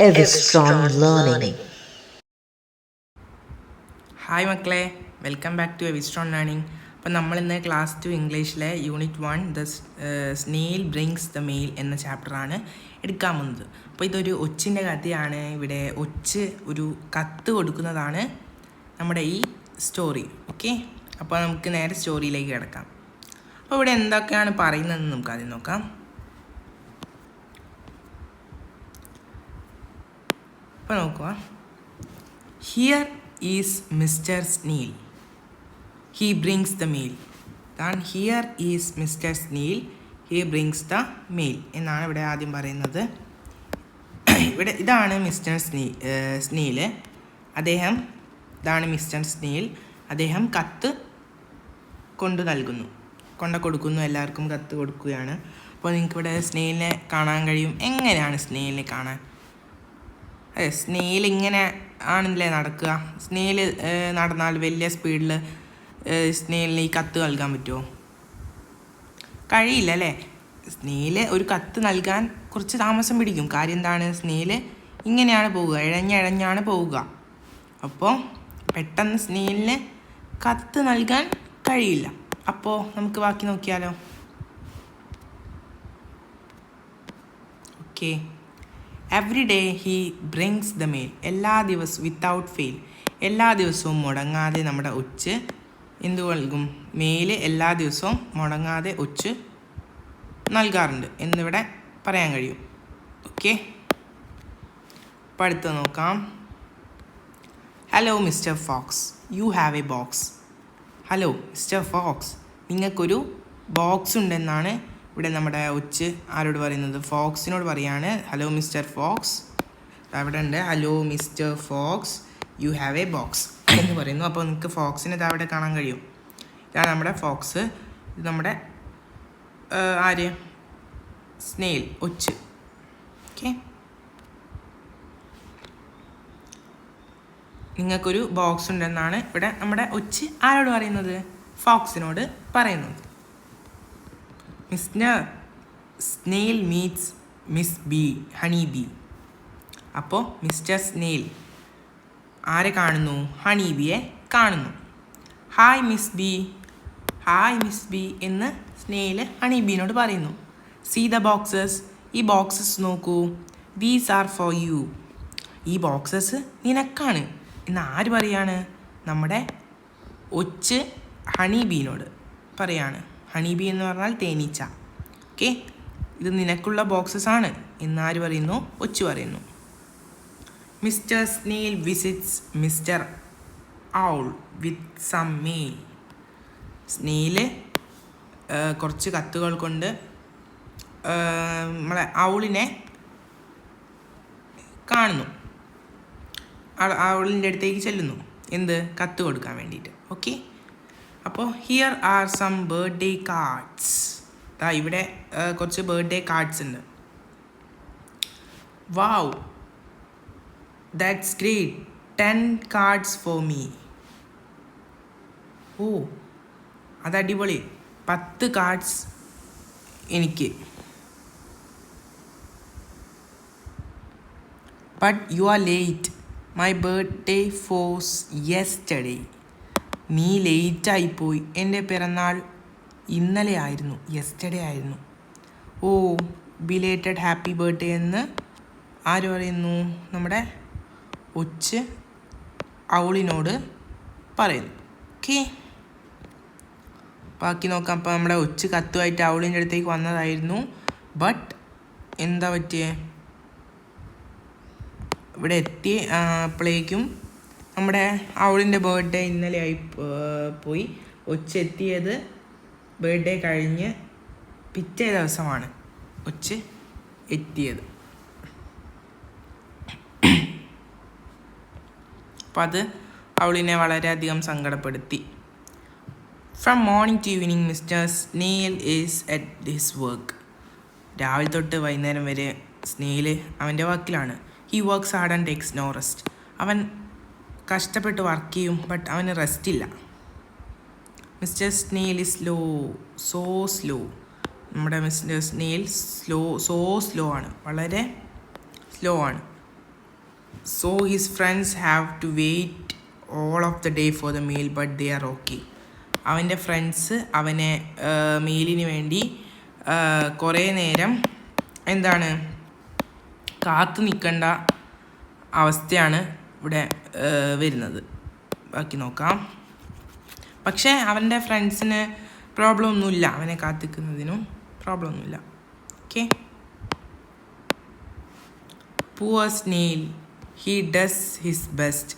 Everstrong Learning. Hi മക്കളെ, welcome back to Everstrong learning. അപ്പം നമ്മളിന്ന് ക്ലാസ് 2 ഇംഗ്ലീഷിലെ unit 1 the snail brings the mail എന്ന ചാപ്റ്ററാണ് എടുക്കാൻ പോകുന്നത്. അപ്പോൾ ഇതൊരു ഒച്ചിൻ്റെ കഥയാണ്. ഇവിടെ ഒച്ച് ഒരു കത്ത് കൊടുക്കുന്നതാണ് നമ്മുടെ ഈ സ്റ്റോറി. ഓക്കെ, അപ്പോൾ നമുക്ക് നേരെ സ്റ്റോറിയിലേക്ക് കിടക്കാം. അപ്പോൾ ഇവിടെ എന്തൊക്കെയാണ് പറയുന്നതെന്ന് നമുക്ക് ആദ്യം നോക്കാം. അപ്പോൾ നോക്കുക. Here is mister Snail, he brings the mail. Here is mister Snail, he brings the mail എന്നാണ് ഇവിടെ ആദ്യം പറയുന്നത്. ഇവിടെ ഇതാണ് മിസ്റ്റർ സ്നീല്. ഇതാണ് മിസ്റ്റർ സ്നീൽ. അദ്ദേഹം കത്ത് കൊടുക്കുന്നു, എല്ലാവർക്കും കത്ത് കൊടുക്കുകയാണ്. അപ്പോൾ നിങ്ങൾക്കിവിടെ സ്നേഹിലിനെ കാണാൻ കഴിയും. എങ്ങനെയാണ് സ്നേഹിലിനെ കാണാൻ? അതെ, സ്നേഹിൽ ഇങ്ങനെ ആണല്ലേ നടക്കുക. സ്നേഹിൽ നടന്നാൽ വലിയ സ്പീഡിൽ സ്നേഹിലിന് ഈ കത്ത് നൽകാൻ പറ്റുമോ? കഴിയില്ല അല്ലേ. സ്നേഹിൽ ഒരു കത്ത് നൽകാൻ കുറച്ച് താമസം പിടിക്കും. കാര്യം എന്താണ്? സ്നേഹിൽ ഇങ്ങനെയാണ് പോവുക, ഇഴഞ്ഞാണ് പോവുക. അപ്പോൾ പെട്ടെന്ന് സ്നേഹിലിന് കത്ത് നൽകാൻ കഴിയില്ല. അപ്പോൾ നമുക്ക് ബാക്കി നോക്കിയാലോ. Okay, every day he brings the mail. എല്ലാ ദിവസവും വിത്തൗട്ട് ഫെയിൽ, എല്ലാ ദിവസവും മുടങ്ങാതെ നമ്മുടെ ഒച്ച് എന്തു നൽകും? മെയിൽ എല്ലാ ദിവസവും മുടങ്ങാതെ ഒച്ച് നൽകാറുണ്ട് എന്നിവിടെ പറയാൻ കഴിയും. ഓക്കെ, അപ്പോൾ അടുത്ത് നോക്കാം. Hello mister fox, you have a box. Hello mister fox, നിങ്ങൾക്കൊരു ബോക്സ് ഉണ്ടെന്നാണ് ഇവിടെ നമ്മുടെ ഒച്ച് ആരോട് പറയുന്നത്? ഫോക്സിനോട് പറയാണ്. ഹലോ മിസ്റ്റർ ഫോക്സ്, അവിടെ ഉണ്ട്. Hello mister fox, you have a box എന്ന് പറയുന്നു. അപ്പോൾ നിങ്ങൾക്ക് ഫോക്സിനെ അവിടെ കാണാൻ കഴിയും. ഇതാണ് നമ്മുടെ ഫോക്സ്. ഇത് നമ്മുടെ ആര്? സ്നെയിൽ, ഒച്ച്. ഓക്കെ, നിങ്ങൾക്കൊരു ബോക്സ് ഉണ്ടെന്നാണ് ഇവിടെ നമ്മുടെ ഒച്ച് ആരോട് പറയുന്നത്? ഫോക്സിനോട് പറയുന്നത്. Mister snail meats miss B, honey bee. അപ്പോൾ മിസ്റ്റർ സ്നെയിൽ ആരെ കാണുന്നു? ഹണി ബിയെ കാണുന്നു. Hi miss B, hi miss B എന്ന് സ്നെയിൽ ഹണി ബീനോട് പറയുന്നു. സീ ദ ബോക്സസ്, ഈ ബോക്സസ് നോക്കൂ. ദീസ് ആർ ഫോർ യു, ഈ ബോക്സസ് നിനക്കാണ് എന്ന് ആര് പറയാണ്? നമ്മുടെ ഒച്ച് ഹണി ബീനോട് പറയാണ്. ഹണി ബി എന്ന് പറഞ്ഞാൽ തേനീച്ച. ഓക്കെ, ഇത് നിനക്കുള്ള ബോക്സസ് ആണ് എന്നാര് പറയുന്നു? ഒച്ച് പറയുന്നു. Mister snail visits mister owl with some mail. Snail കുറച്ച് കത്തുകൾ കൊണ്ട് നമ്മളെ ഔളിനെ കാണുന്നു. ഔളിൻ്റെ അടുത്തേക്ക് ചെല്ലുന്നു. എന്ത്? കത്ത് കൊടുക്കാൻ വേണ്ടിയിട്ട്. ഓക്കെ, അപ്പോൾ here are some birthday cards. ഇവിടെ കുറച്ച് ബർത്ത്ഡേ കാർഡ്സ് ഉണ്ട്. Wow, that's great, 10 cards for me. Oh, അത് അടിപൊളി, 10 കാർഡ്സ് എനിക്ക്. But you are late, my birthday was yesterday. നീ ലേറ്റായിപ്പോയി, എൻ്റെ പിറന്നാൾ ഇന്നലെ ആയിരുന്നു, യെസ്റ്റർഡേ ആയിരുന്നു. ഓ, ബിലേറ്റഡ് ഹാപ്പി ബർത്ത്ഡേ എന്ന് ആര് പറയുന്നു? നമ്മുടെ ഒച്ച് ഔളിനോട് പറയുന്നു. ഓക്കെ, ബാക്കി നോക്കാം. അപ്പോൾ നമ്മുടെ ഒച്ച് കത്തുമായിട്ട് ഔളിൻ്റെ അടുത്തേക്ക് വന്നതായിരുന്നു. ബട്ട് എന്താ പറ്റിയേ? ഇവിടെ എത്തി അപ്പോഴേക്കും നമ്മുടെ ഔളിൻ്റെ ബർത്ത്ഡേ ഇന്നലെ ആയി പോയി. ഒച്ച് എത്തിയത് ബർത്ത്ഡേ കഴിഞ്ഞ് പിറ്റേ ദിവസമാണ് ഒച്ച് എത്തിയത്. അപ്പം അത് ഔളിനെ വളരെയധികം സങ്കടപ്പെടുത്തി. From morning to evening mister Snail is at his work. രാവിലെ തൊട്ട് വൈകുന്നേരം വരെ സ്നെയിൽ അവൻ്റെ വർക്കിലാണ്. He works hard and takes no rest. അവൻ കഷ്ടപ്പെട്ട് വർക്ക് ചെയ്യും, ബട്ട് അവന് റെസ്റ്റ് ഇല്ല. Mister Snail is so slow. നമ്മുടെ മിസ്റ്റർ സ്നെയിൽ സ്ലോ ആണ്, വളരെ സ്ലോ ആണ്. So his friends have to wait all of the day for the meal, but they are okay. അവൻ്റെ ഫ്രണ്ട്സ് അവനെ മീലിന് വേണ്ടി കുറേ നേരം എന്താണ് കാത്തു നിൽക്കേണ്ട അവസ്ഥയാണ് ഇവിടെ വരുന്നത്. ബാക്കി നോക്കാം. പക്ഷേ അവൻ്റെ ഫ്രണ്ട്സിന് പ്രോബ്ലം ഒന്നുമില്ല, അവനെ കാത്തിക്കുന്നതിനും പ്രോബ്ലം ഒന്നുമില്ല. Okay. Poor snail, he does his best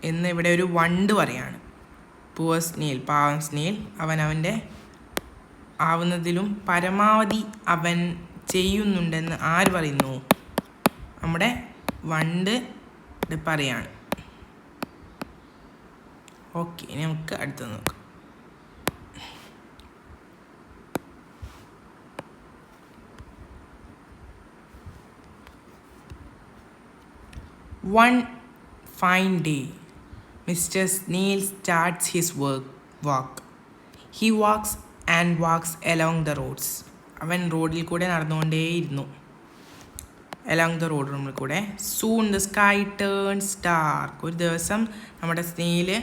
എന്ന് ഇവിടെ ഒരു വണ്ട് പറയാണ്. Poor snail, പാവം സ്നേൽ, അവൻ അവൻ്റെ ആവുന്നതിലും പരമാവധി അവൻ ചെയ്യുന്നുണ്ടെന്ന് ആര് പറയുന്നു? നമ്മുടെ വണ്ട് പറയാണ്. ഓക്കെ, ഇനി നമുക്ക് അടുത്തത് നോക്കാം. One fine day, Mr. Snail starts his walk. He walks and walks along the roads. അവൻ റോഡിൽ കൂടെ നടന്നുകൊണ്ടേയിരുന്നു. along the road റൂമിൽ കൂടെ. Soon the sky turns dark. ഒരു ദിവസം നമ്മുടെ സ്നേഹില്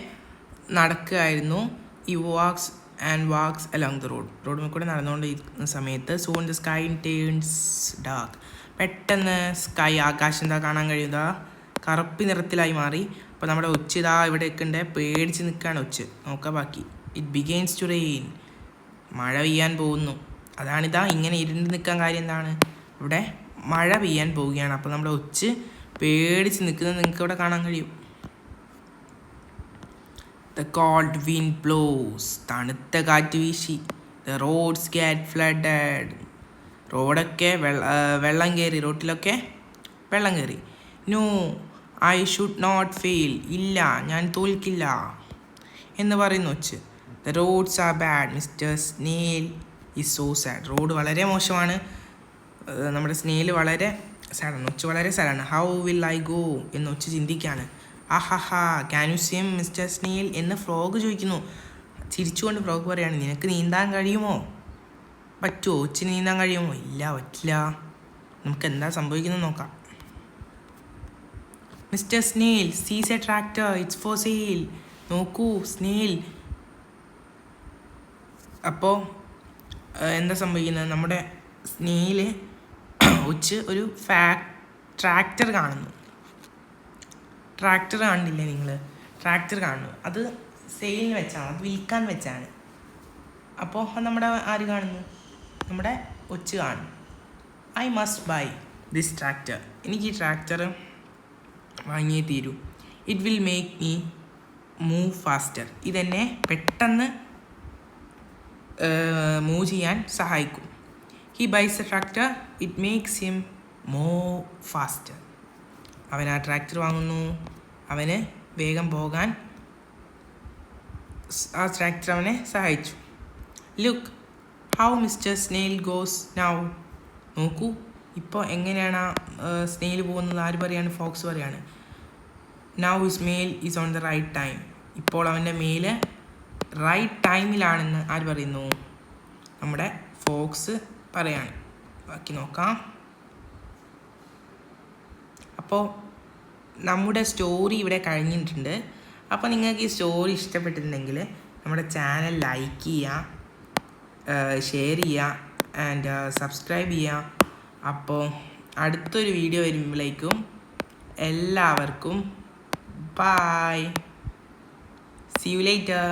നടക്കുകയായിരുന്നു. He walks and walks along the road. റോഡിൽ കൂടെ നടന്നുകൊണ്ടിരിക്കുന്ന സമയത്ത് soon the sky turns dark. പെട്ടെന്ന് സ്കൈ, ആകാശം എന്താ കാണാൻ കഴിയുക, കറുപ്പ് നിറത്തിലായി മാറി. അപ്പോൾ നമ്മുടെ ഒച്ച് ഇതാ ഇവിടെ നിൽക്കണ്ടേ, പേടിച്ച് നിൽക്കുകയാണ് ഒച്ച്. നോക്കാം ബാക്കി. It begins to rain. മഴ പെയ്യാൻ പോകുന്നു. അതാണിതാ ഇങ്ങനെ ഇരുണ്ട് നിൽക്കാൻ കാര്യം എന്താണ്, ഇവിടെ മഴ പെയ്യാൻ പോവുകയാണ്. അപ്പോൾ നമ്മുടെ ഒച്ച് പേടിച്ച് നിൽക്കുന്നത് നിങ്ങൾക്ക് ഇവിടെ കാണാൻ കഴിയും. The cold wind blows. തണുത്ത കാറ്റ് വീശി. The roads get flooded. റോഡൊക്കെ വെള്ളം കയറി, റോട്ടിലൊക്കെ വെള്ളം കയറി. No, I should not fail. ഇല്ല, ഞാൻ തോൽക്കില്ല എന്ന് പറയുന്നു ഒച്ച്. The roads are bad. Mister Snail is so sad. Road വളരെ മോശമാണ്, നമ്മുടെ സ്നേൽ വളരെ സാഡാണ്, ഒച്ച് വളരെ സാഡാണ്. ഹൗ വിൽ ഐ ഗോ എന്ന് ഒച്ച് ചിന്തിക്കുകയാണ്. ആഹാഹാ, can you swim mister Snail എന്ന് ഫ്രോഗ് ചോദിക്കുന്നു. ചിരിച്ചുകൊണ്ട് ഫ്രോഗ് പറയാണ്, നിനക്ക് നീന്താൻ കഴിയുമോ? പറ്റുമോ? ഒച്ചിന് നീന്താൻ കഴിയുമോ? ഇല്ല, പറ്റില്ല. നമുക്ക് എന്താ സംഭവിക്കുന്നത് നോക്കാം. മിസ്റ്റർ സ്നേൽ സീസ് A tractor, it's for sale. നോക്കൂ സ്നേൽ. അപ്പോൾ എന്താ സംഭവിക്കുന്നത്, നമ്മുടെ സ്നേൽ ഒച്ച് ഒരു ട്രാക്ടർ കാണുന്നു. ട്രാക്ടർ കാണുന്നില്ലേ നിങ്ങൾ? ട്രാക്ടർ കാണുന്നു. അത് സെയിലിന് വെച്ചാണ്, അത് വിൽക്കാൻ വെച്ചാണ്. അപ്പോൾ നമ്മുടെ ആര് കാണുന്നു? നമ്മുടെ ഒച്ച് കാണുന്നു. I must buy this tractor. എനിക്ക് ഈ ട്രാക്ടർ വാങ്ങിയേ തീരൂ. It will make me move faster. ഇതെന്നെ പെട്ടെന്ന് മൂവ് ചെയ്യാൻ സഹായിക്കും. He buys a tractor, it makes him move faster. അവൻ ആ ട്രാക്ടർ വാങ്ങുന്നു, അവന് വേഗം പോകാൻ ആ ട്രാക്ടർ അവനെ സഹായിച്ചു. Look how mister snail goes now. നോക്കൂ ഇപ്പോൾ എങ്ങനെയാണ് സ്നേൽ പോകുന്നത്. ആര് പറയാണ്? ഫോക്സ് പറയാണ്. Now his mail is on the right time. ഇപ്പോൾ അവൻ്റെ മെയില് റൈറ്റ് ടൈമിലാണെന്ന് ആര് പറയുന്നു? നമ്മുടെ ഫോക്സ് പറയാണ്. ബാക്കി നോക്കാം. അപ്പോൾ നമ്മുടെ സ്റ്റോറി ഇവിടെ കഴിഞ്ഞിട്ടുണ്ട്. അപ്പോൾ നിങ്ങൾക്ക് ഈ സ്റ്റോറി ഇഷ്ടപ്പെട്ടിട്ടുണ്ടെങ്കിൽ നമ്മുടെ ചാനൽ ലൈക്ക് ചെയ്യുക, ഷെയർ ചെയ്യുക ആൻഡ് സബ്സ്ക്രൈബ് ചെയ്യുക. അപ്പോൾ അടുത്തൊരു വീഡിയോ വരുമ്പോഴേക്കും എല്ലാവർക്കും ബൈ. See you later.